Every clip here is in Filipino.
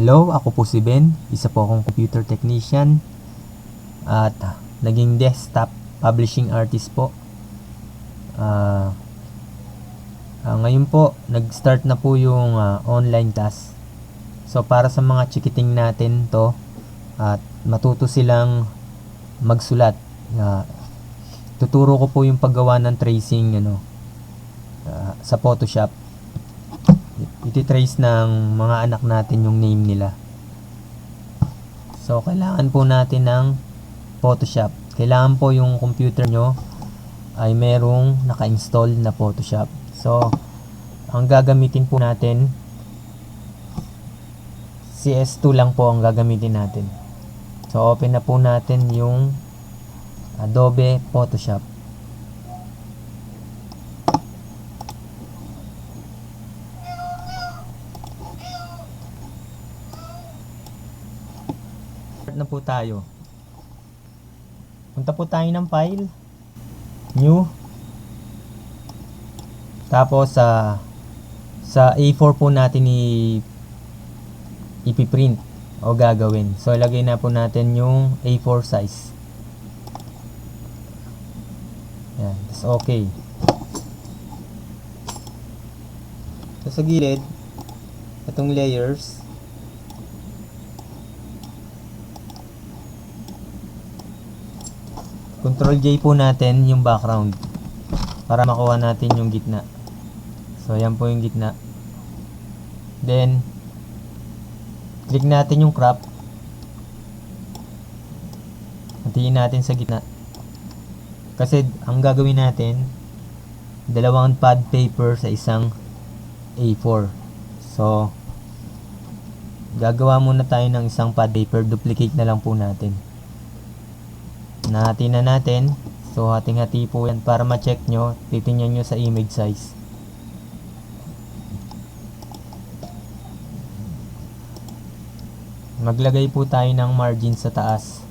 Hello, ako po si Ben. Isa po akong computer technician at naging desktop publishing artist po. Ngayon po, nag-start na po yung online class. So para sa mga chikiting natin to at matuto silang magsulat. Tuturo ko po yung paggawa ng tracing sa Photoshop. Iti-trace ng mga anak natin yung name nila. So kailangan po natin ng Photoshop. Kailangan po yung computer nyo ay merong naka-install na Photoshop. So ang gagamitin po natin, CS2 lang po ang gagamitin natin. So open na po natin yung Adobe Photoshop. Na po tayo. Punta po tayo ng file, new, tapos sa A4 po natin ipiprint o gagawin. So ilagay na po natin yung A4 size. Yan, that's okay. So sa gilid, itong layers, Ctrl J po natin yung background para makuha natin yung gitna. So yan po yung gitna. Then click natin yung crop. Hatiin natin sa gitna. Kasi ang gagawin natin, dalawang pad paper sa isang A4. So gagawa muna tayo ng isang pad paper, duplicate na lang po natin. Nahati na natin. So hating-hati po yan para ma-check nyo. Titingnan nyo sa image size. Maglagay po tayo ng margin sa taas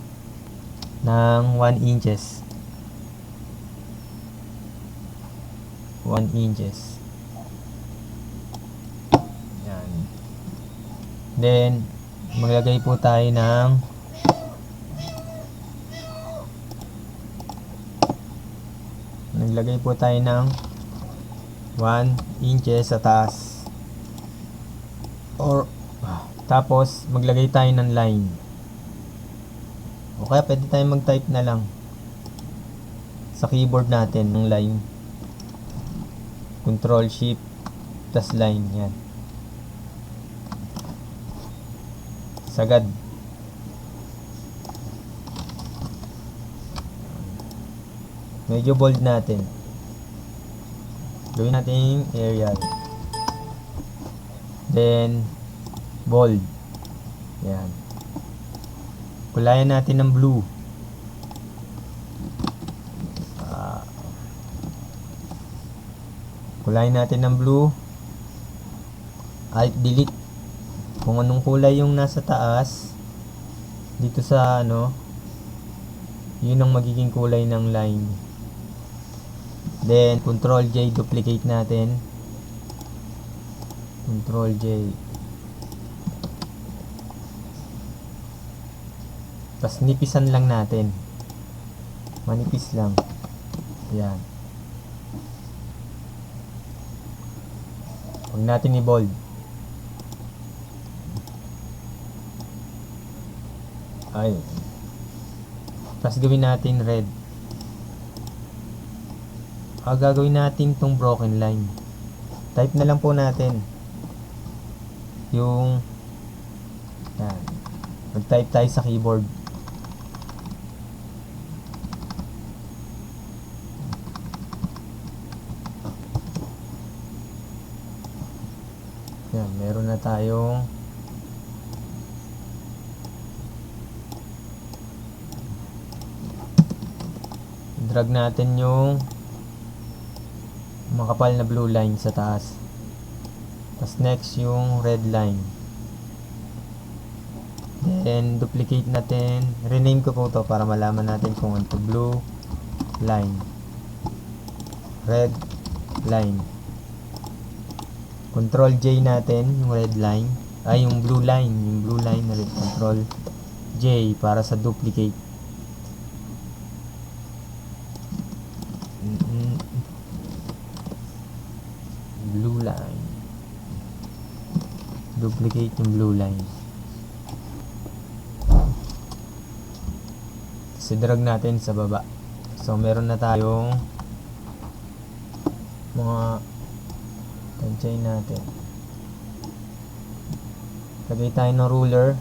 ng 1 inches. 1 inches. Yan. Then maglagay po tayo ng naglagay po tayo ng 1 inches sa taas. Tapos maglagay tayo ng line. O kaya pwede tayong mag-type na lang sa keyboard natin ng line. Control Shift plus line. Yan. Sagad. Medyo bold natin. Gawin natin Arial. Then bold. Yan. Kulayan natin ng blue. Kulayan natin ng blue. Alt delete. Kung anong kulay yung nasa taas dito sa yun ang magiging kulay ng line. Then Ctrl J, duplicate natin. Ctrl J. Tapos nipisan lang natin. Manipis lang. Yan. Huwag natin i-bold. Ay. Tapos gawin natin red. Gagawin natin tong broken line. Type na lang po natin yung yan. Mag-type tayo sa keyboard. Yan, meron na tayong drag natin yung makapal na blue line sa taas. Tapos next yung red line. Then duplicate natin. Rename ko po to para malaman natin kung ano to. Blue line, red line. Control J natin yung red line. ay yung blue line na red. Control J para sa duplicate. Blue line, duplicate yung blue line. So drag natin sa baba. So meron na tayong mga tansay natin. Lagay tayo ng ruler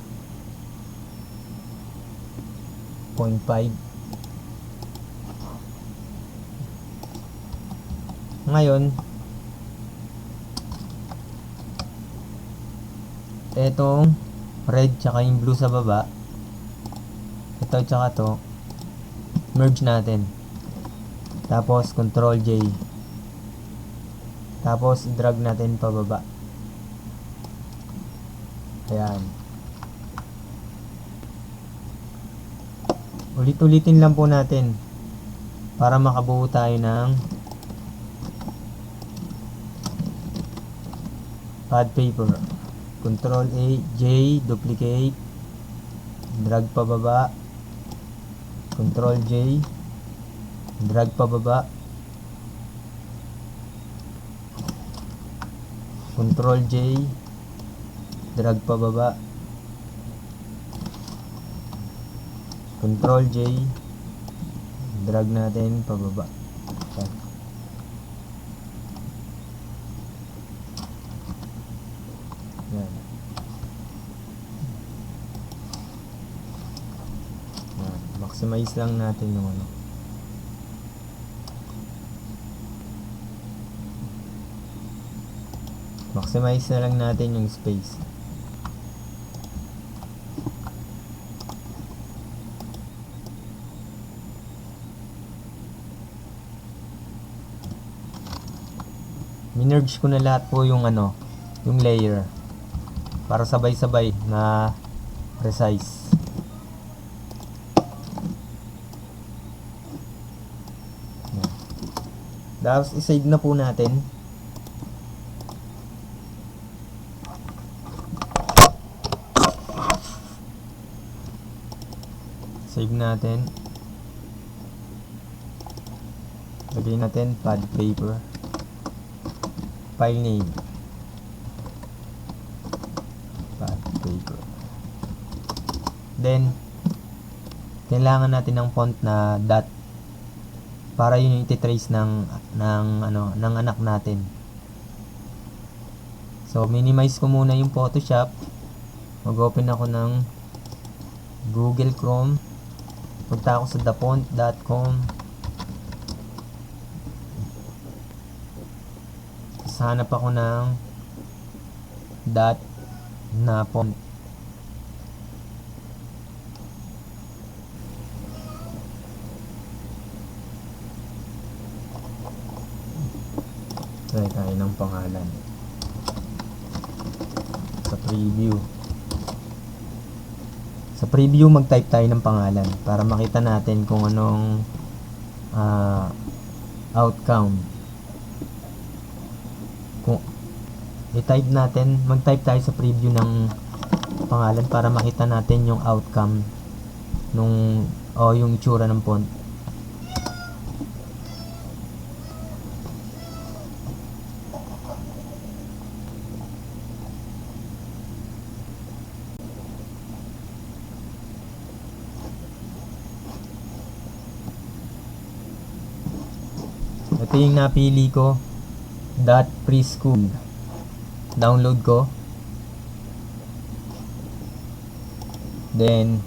0.5. Ngayon etong red tsaka yung blue sa baba, ito tsaka to, merge natin. Tapos control J, tapos drag natin pababa. Ayan, ulit-ulitin lang po natin para makabuo tayo ng pad paper. Control A, J, duplicate, drag pababa, Control J, drag pababa, Control J, drag pababa, Control J, drag natin pababa. Yan. Maximize lang natin yung ano. Maximize na lang natin yung space. Minerge ko na lahat po yung ano, yung layer para sabay-sabay na precise. Tapos i-save na po natin. Save natin. Lagay natin pad paper. File name. Pad paper. Then kailangan natin ng font na dot para yun yung iti-trace ng anak natin. So minimize ko muna yung Photoshop. Mag-open ako ng Google Chrome. Punta ako sa thefont.com. Hanap ako ng dot na font. Try tayo ng pangalan sa preview. Sa preview mag-type tayo ng pangalan para makita natin kung anong outcome. Kung i-type natin, mag-type tayo sa preview ng pangalan para makita natin yung outcome nung yung itsura ng font. Ito yung napili ko, .preschool. Download ko. Then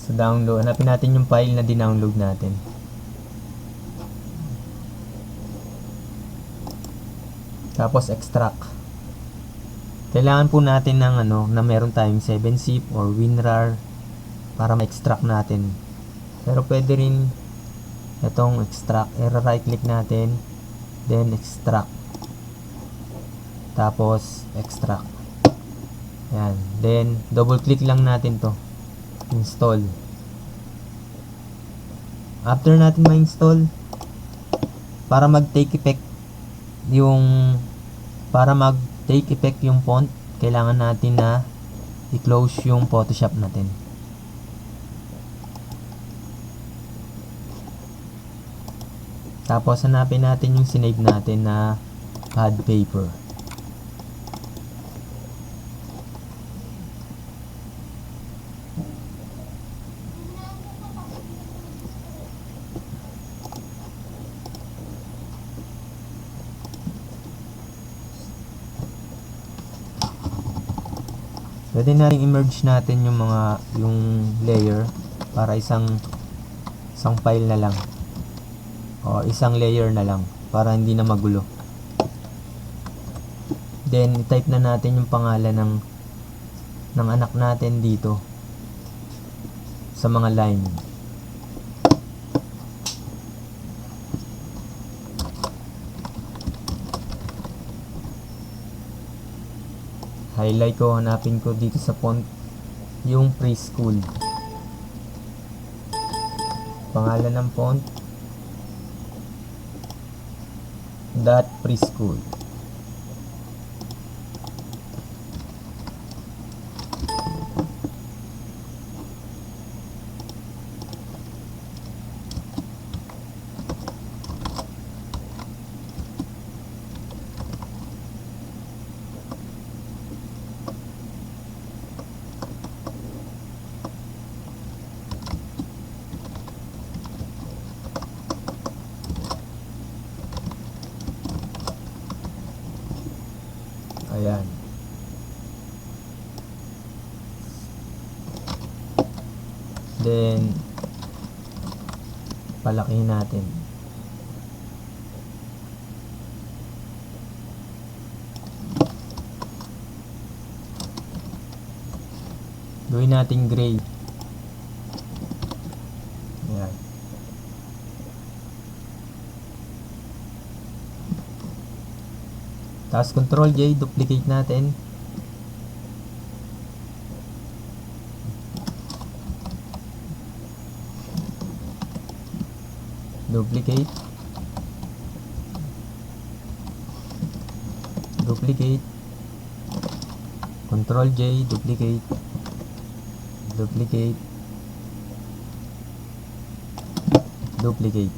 sa download, hanapin natin yung file na dinownload natin. Tapos extract. Kailangan po natin ng na meron tayong 7-zip or WinRAR para ma-extract natin. Pero pwede rin itong extract. Right click natin, then extract. Tapos extract. Yan. Then double click lang natin to. Install. After natin ma-install, para mag-take effect yung para take effect yung font, kailangan natin na i-close yung Photoshop natin. Tapos hanapin natin yung sinave natin na pad paper. Pwede natin i-merge natin yung layer para isang file na lang o isang layer na lang para hindi na magulo. Then i-type na natin yung pangalan ng anak natin dito sa mga line. Highlight ko, hanapin ko dito sa font yung preschool. Pangalan ng font .preschool. Ayan. Then palakihin natin. Gawin natin gray. Ayan. Tapos Ctrl J, duplicate natin. Duplicate. Duplicate. Ctrl J, duplicate. Duplicate. Duplicate.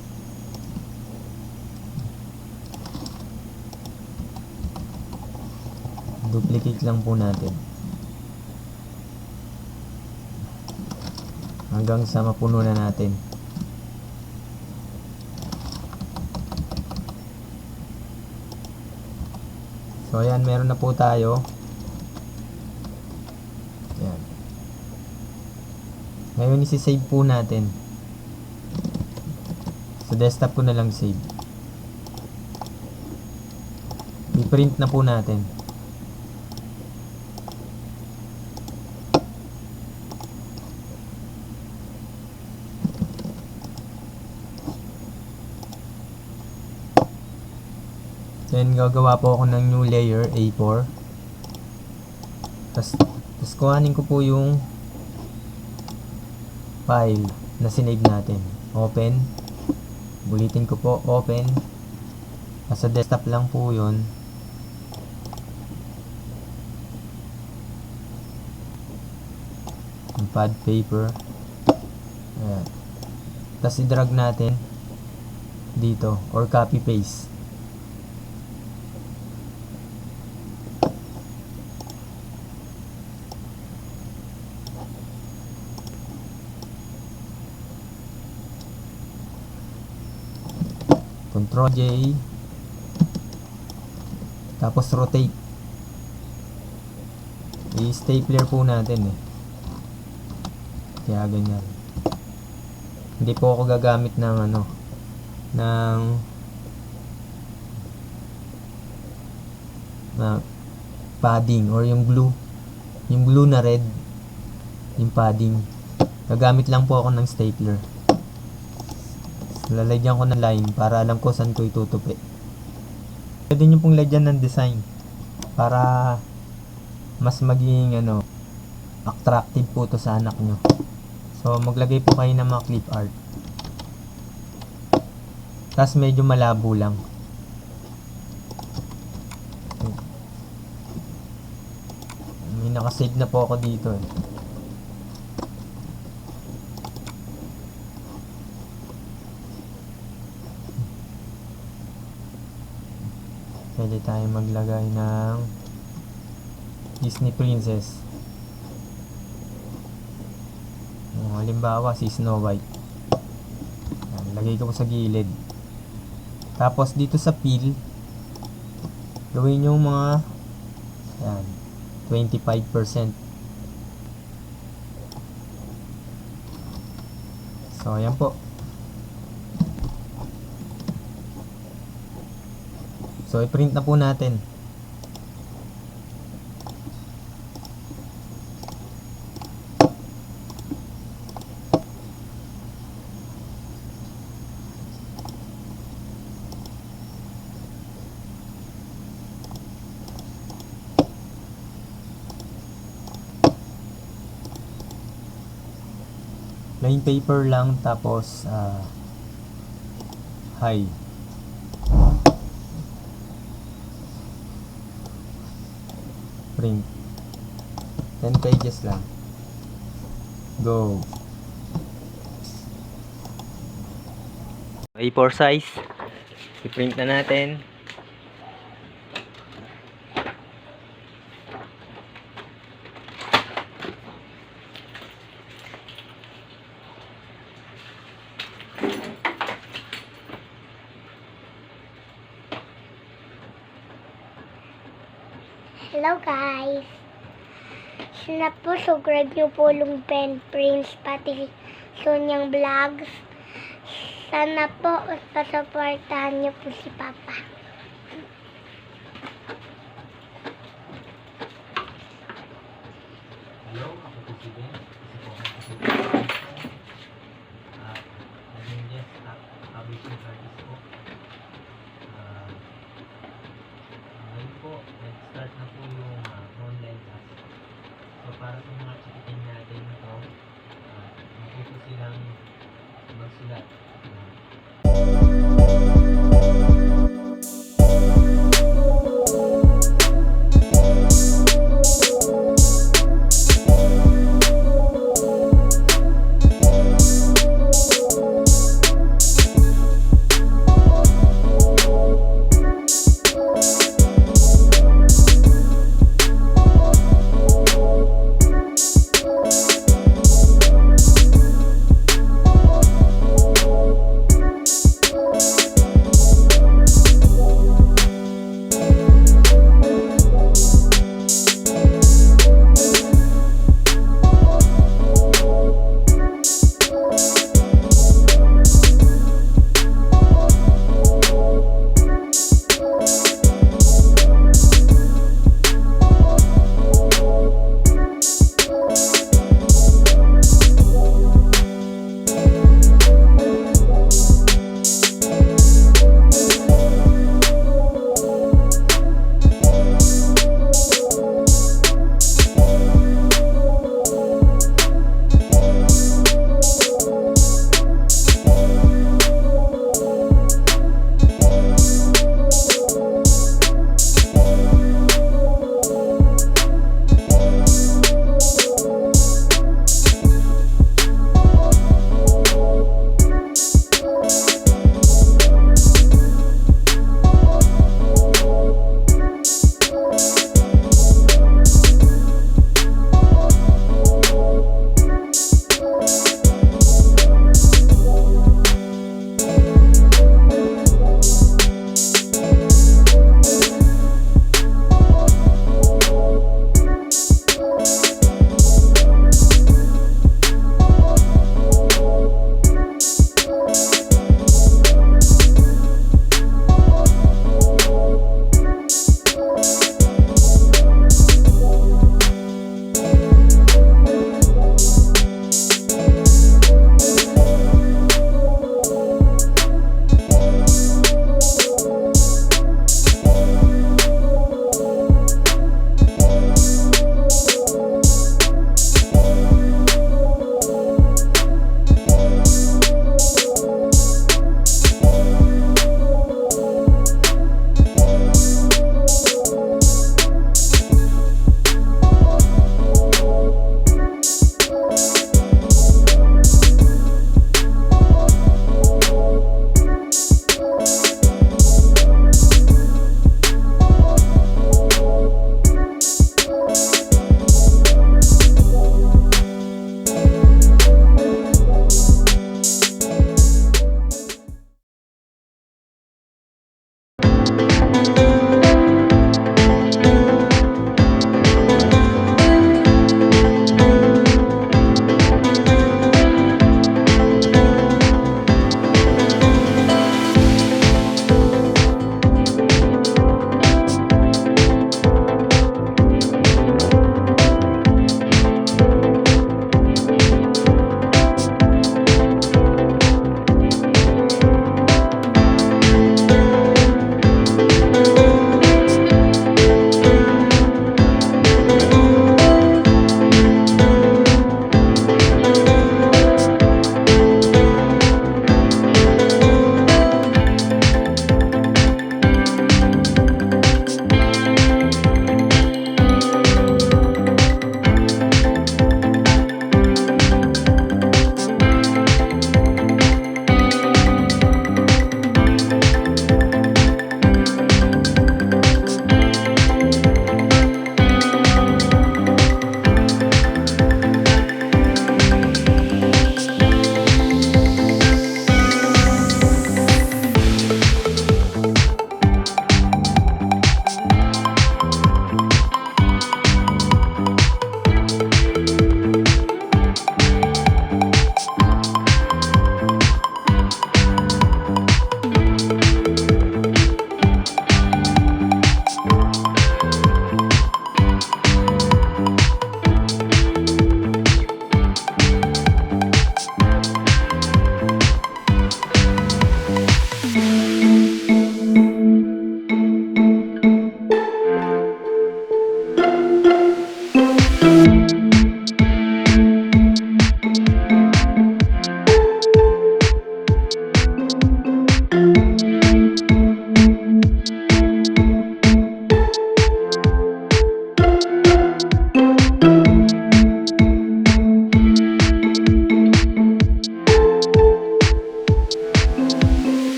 Duplicate lang po natin hanggang sa mapuno na natin. So ayan, meron na po tayo. Ayan. Ngayon isi-save po natin. Sa desktop ko na lang save. I-print na po natin. Then gagawa po ako ng new layer A4. Tapos kuhanin ko po yung file na sinave natin. Open. Bulitin ko po, open. Sa desktop lang po yun. Yung pad paper. Ayan. Tapos i-drag natin dito or copy paste. Ctrl J, tapos rotate. I-stapler po natin kaya ganyan. Hindi po ako gagamit ng padding or yung glue na red, yung padding. Gagamit lang po ako ng stapler. Lalagyan ko ng line para alam ko saan ko itutupi. Pwede nyo pong lagyan ng design para mas maging attractive po to sa anak nyo. So maglagay po kayo ng mga clip art. Tapos medyo malabo lang. nakasave na po ako dito eh. Pwede tayo maglagay ng Disney Princess. Halimbawa si Snow White. Yan, lagay ko sa gilid. Tapos dito sa fill, gawin yung mga yan, 25%. So ayan po. So i-print na po natin. Plain paper lang, tapos high. Print 10 pages lang. Go. A4 size, i-print na natin. Hello guys! Sana po subscribe niyo po yung Pen Prince pati Sonyang Vlogs. Sana po pasuportahan niyo po si Papa. Hello, ako po si Ben. Publishing artist po. Ngayon po, nag-start na po yung online class. So para sa mga chikiting natin ito, matuto silang magsulat.